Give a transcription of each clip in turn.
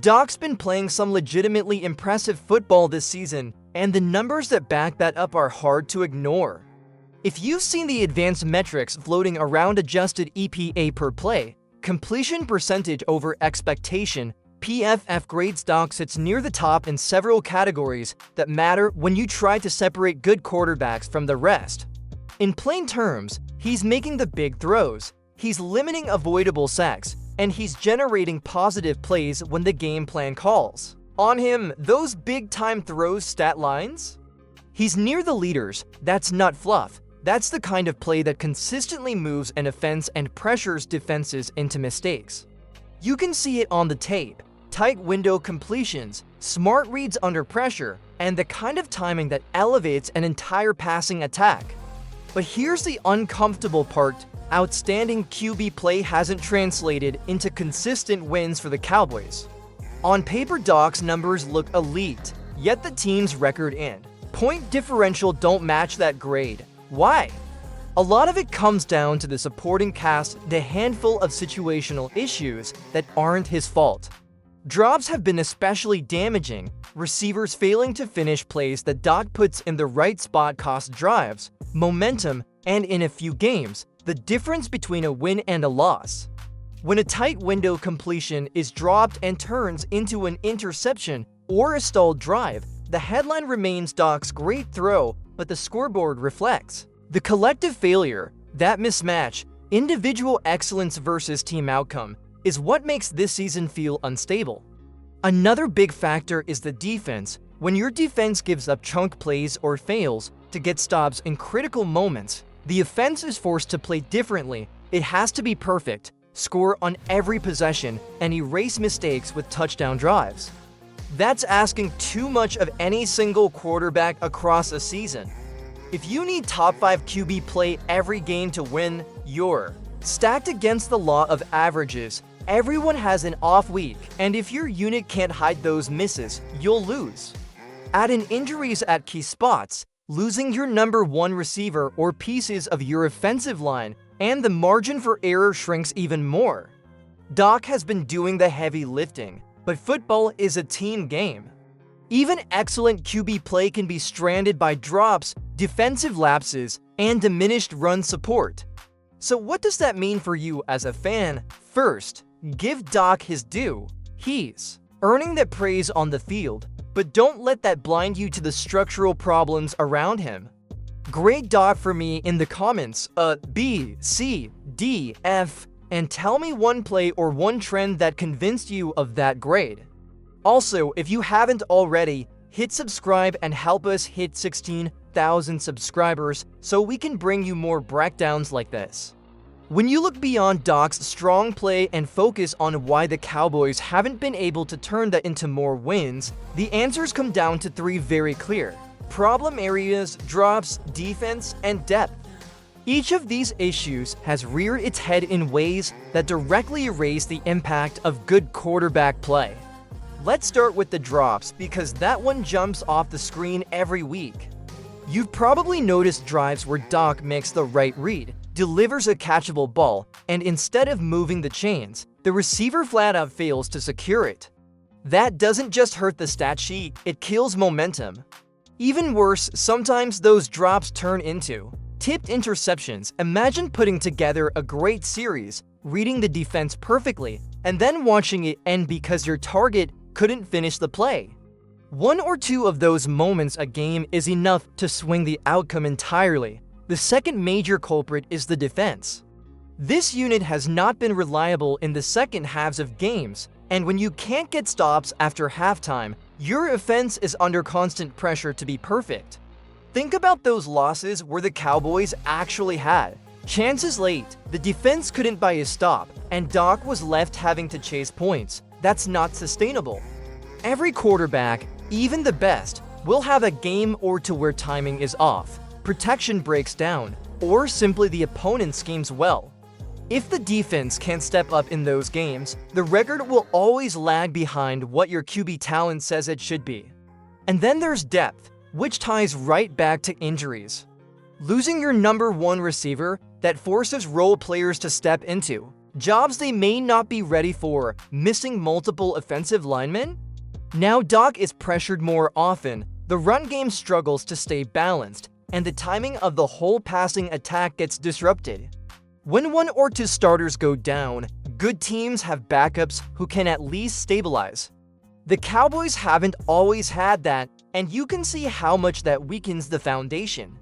Dak's been playing some legitimately impressive football this season, and the numbers that back that up are hard to ignore. If you've seen the advanced metrics floating around adjusted EPA per play, completion percentage over expectation, PFF grades Dak sits near the top in several categories that matter when you try to separate good quarterbacks from the rest. In plain terms, he's making the big throws, he's limiting avoidable sacks, and he's generating positive plays when the game plan calls on him those big-time throws stat lines? He's near the leaders. That's not fluff. That's the kind of play that consistently moves an offense and pressures defenses into mistakes. You can see it on the tape. Tight window completions, smart reads under pressure, and the kind of timing that elevates an entire passing attack. But here's the uncomfortable part. Outstanding QB play hasn't translated into consistent wins for the Cowboys. On paper, Dak's numbers look elite, yet the team's record and point differential don't match that grade. Why? A lot of it comes down to the supporting cast, the handful of situational issues that aren't his fault. Drops have been especially damaging. Receivers failing to finish plays that Dak puts in the right spot cost drives, momentum, and in a few games, the difference between a win and a loss. When a tight window completion is dropped and turns into an interception or a stalled drive, the headline remains Dak's great throw, but the scoreboard reflects the collective failure. That mismatch, individual excellence versus team outcome, is what makes this season feel unstable. Another big factor is the defense. When your defense gives up chunk plays or fails to get stops in critical moments, the offense is forced to play differently. It has to be perfect, score on every possession, and erase mistakes with touchdown drives. That's asking too much of any single quarterback across a season. If you need top 5 QB play every game to win, you're stacked against the law of averages. Everyone has an off week, and if your unit can't hide those misses, you'll lose. Add in injuries at key spots, losing your number 1 receiver or pieces of your offensive line, and the margin for error shrinks even more. Dak has been doing the heavy lifting, but football is a team game. Even excellent QB play can be stranded by drops, defensive lapses, and diminished run support. So what does that mean for you as a fan? First, give Dak his due. He's earning that praise on the field, but don't let that blind you to the structural problems around him. Grade Dak for me in the comments, B, C, D, F, and tell me one play or one trend that convinced you of that grade. Also, if you haven't already, hit subscribe and help us hit 16,000 subscribers so we can bring you more breakdowns like this. When you look beyond Dak's strong play and focus on why the Cowboys haven't been able to turn that into more wins, the answers come down to 3 very clear problem areas: drops, defense, and depth. Each of these issues has reared its head in ways that directly erase the impact of good quarterback play. Let's start with the drops because that one jumps off the screen every week. You've probably noticed drives where Dak makes the right read, delivers a catchable ball, and instead of moving the chains, the receiver flat out fails to secure it. That doesn't just hurt the stat sheet, it kills momentum. Even worse, sometimes those drops turn into tipped interceptions. Imagine putting together a great series, reading the defense perfectly, and then watching it end because your target couldn't finish the play. 1 or 2 of those moments a game is enough to swing the outcome entirely. The second major culprit is the defense. This unit has not been reliable in the second halves of games, and when you can't get stops after halftime, your offense is under constant pressure to be perfect. Think about those losses where the Cowboys actually had chances late, the defense couldn't buy a stop, and Dak was left having to chase points. That's not sustainable. Every quarterback, even the best, will have a game or two where timing is off, protection breaks down, or simply the opponent schemes well. If the defense can't step up in those games, the record will always lag behind what your QB talent says it should be. And then there's depth, which ties right back to injuries. Losing your number 1 receiver, that forces role players to step into jobs they may not be ready for, missing multiple offensive linemen? Now Dak is pressured more often, the run game struggles to stay balanced, and the timing of the whole passing attack gets disrupted. When one or two starters go down, good teams have backups who can at least stabilize. The Cowboys haven't always had that, and you can see how much that weakens the foundation.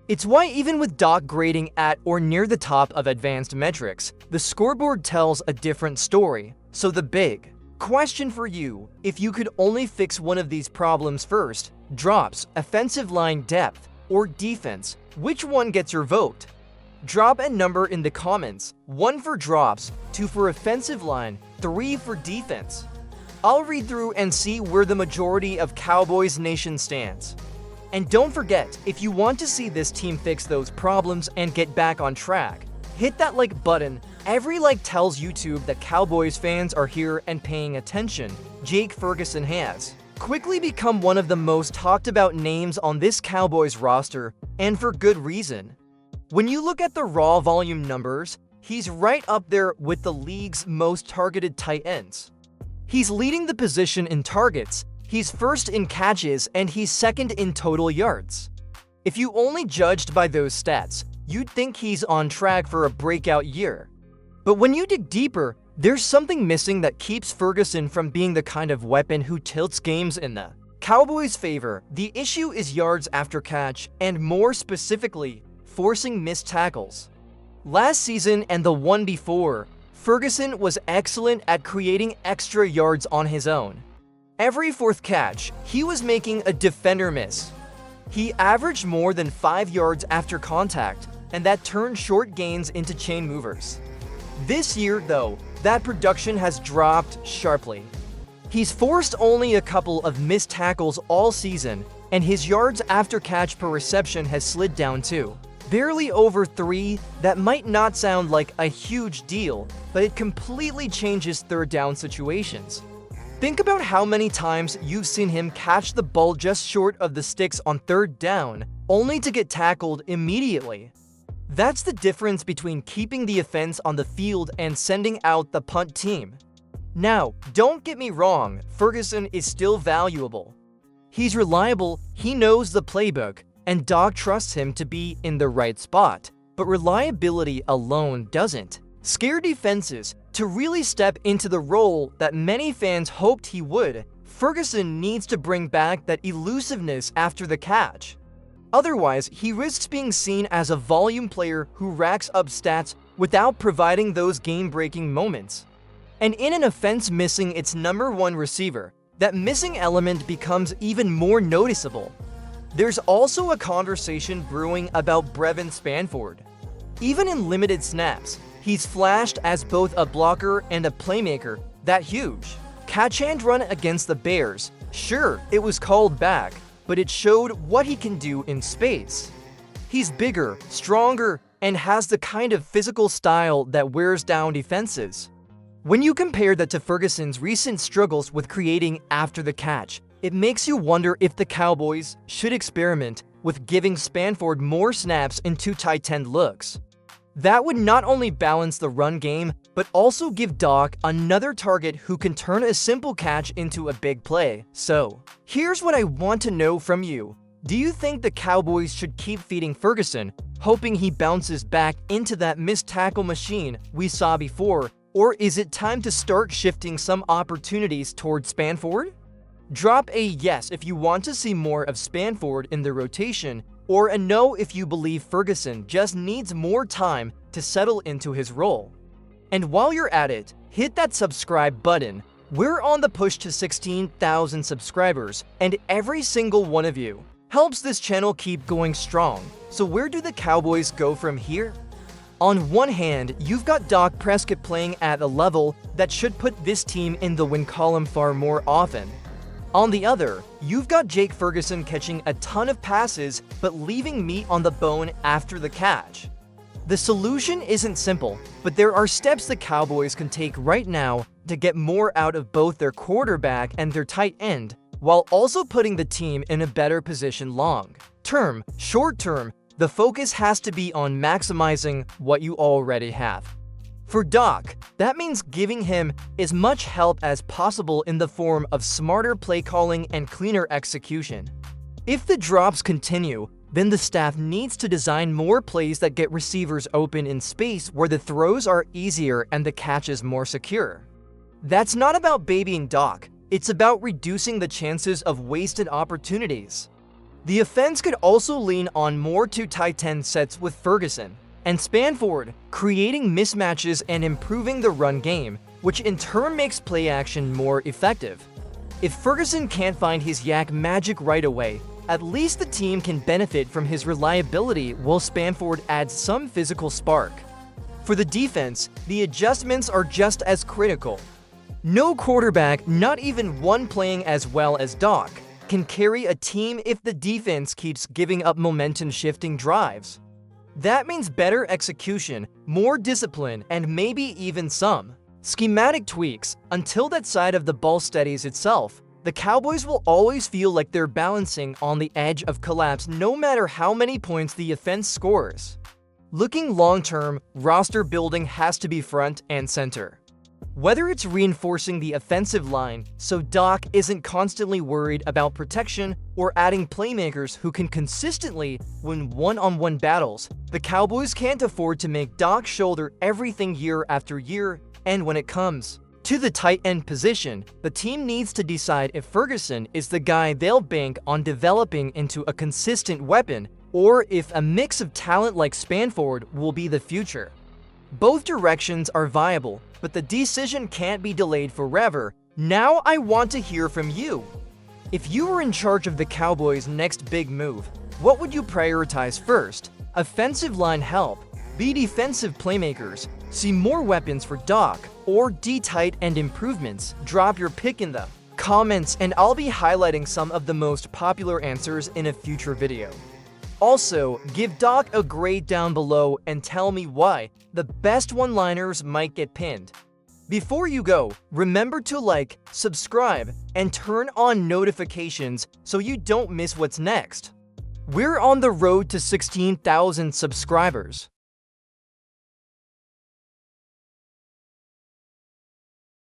It's why even with Dak grading at or near the top of advanced metrics, the scoreboard tells a different story. So the big question for you, if you could only fix one of these problems first, drops, offensive line depth, or defense, which one gets your vote? Drop a number in the comments, 1 for drops, 2 for offensive line, 3 for defense. I'll read through and see where the majority of Cowboys Nation stands. And don't forget, if you want to see this team fix those problems and get back on track, hit that like button. Every like tells YouTube that Cowboys fans are here and paying attention. Jake Ferguson has quickly become one of the most talked about names on this Cowboys roster, and for good reason. When you look at the raw volume numbers, he's right up there with the league's most targeted tight ends. He's leading the position in targets, he's first in catches, and he's second in total yards. If you only judged by those stats, you'd think he's on track for a breakout year. But when you dig deeper, there's something missing that keeps Ferguson from being the kind of weapon who tilts games in the Cowboys' favor. The issue is yards after catch, and more specifically, forcing missed tackles. Last season and the one before, Ferguson was excellent at creating extra yards on his own. Every fourth catch, he was making a defender miss. He averaged more than 5 yards after contact, and that turned short gains into chain movers. This year, though, that production has dropped sharply. He's forced only a couple of missed tackles all season, and his yards after catch per reception has slid down too. Barely over 3, that might not sound like a huge deal, but it completely changes third down situations. Think about how many times you've seen him catch the ball just short of the sticks on third down, only to get tackled immediately. That's the difference between keeping the offense on the field and sending out the punt team. Now, don't get me wrong, Ferguson is still valuable. He's reliable, he knows the playbook, and Dak trusts him to be in the right spot. But reliability alone doesn't scare defenses. To really step into the role that many fans hoped he would, Ferguson needs to bring back that elusiveness after the catch. Otherwise, he risks being seen as a volume player who racks up stats without providing those game-breaking moments. And in an offense missing its number one receiver, that missing element becomes even more noticeable. There's also a conversation brewing about Brevin Spanford. Even in limited snaps, he's flashed as both a blocker and a playmaker. That huge catch-and run against the Bears, sure, it was called back, but it showed what he can do in space. He's bigger, stronger, and has the kind of physical style that wears down defenses. When you compare that to Ferguson's recent struggles with creating after the catch, it makes you wonder if the Cowboys should experiment with giving Spanford more snaps in 2 tight end looks. That would not only balance the run game, but also give Dak another target who can turn a simple catch into a big play. So, here's what I want to know from you. Do you think the Cowboys should keep feeding Ferguson, hoping he bounces back into that missed tackle machine we saw before, or is it time to start shifting some opportunities towards Spanford? Drop a yes if you want to see more of Spanford in the rotation, or a no if you believe Ferguson just needs more time to settle into his role. And while you're at it, hit that subscribe button. We're on the push to 16,000 subscribers, and every single one of you helps this channel keep going strong. So where do the Cowboys go from here? On one hand, you've got Dak Prescott playing at a level that should put this team in the win column far more often. On the other, you've got Jake Ferguson catching a ton of passes but leaving meat on the bone after the catch. The solution isn't simple, but there are steps the Cowboys can take right now to get more out of both their quarterback and their tight end, while also putting the team in a better position long term. Short term, the focus has to be on maximizing what you already have. For Dak, that means giving him as much help as possible in the form of smarter play calling and cleaner execution. If the drops continue, then the staff needs to design more plays that get receivers open in space where the throws are easier and the catch is more secure. That's not about babying Dak, it's about reducing the chances of wasted opportunities. The offense could also lean on more 2 tight end sets with Ferguson and Spanford, creating mismatches and improving the run game, which in turn makes play action more effective. If Ferguson can't find his yak magic right away, at least the team can benefit from his reliability while Spanford adds some physical spark. For the defense, the adjustments are just as critical. No quarterback, not even one playing as well as Dak, can carry a team if the defense keeps giving up momentum-shifting drives. That means better execution, more discipline, and maybe even some schematic tweaks. Until that side of the ball steadies itself, the Cowboys will always feel like they're balancing on the edge of collapse no matter how many points the offense scores. Looking long-term, roster building has to be front and center. Whether it's reinforcing the offensive line so Dak isn't constantly worried about protection or adding playmakers who can consistently win one-on-one battles, the Cowboys can't afford to make Dak shoulder everything year after year, and when it comes to the tight end position, the team needs to decide if Ferguson is the guy they'll bank on developing into a consistent weapon, or if a mix of talent like Spanford will be the future. Both directions are viable, but the decision can't be delayed forever. Now I want to hear from you. If you were in charge of the Cowboys' next big move, what would you prioritize first? Offensive line help, B defensive playmakers, see more weapons for Dak, or D tight end improvements? Drop your pick in the comments and I'll be highlighting some of the most popular answers in a future video. Also, give Dak a grade down below and tell me why the best one-liners might get pinned. Before you go, remember to like, subscribe, and turn on notifications so you don't miss what's next. We're on the road to 16,000 subscribers.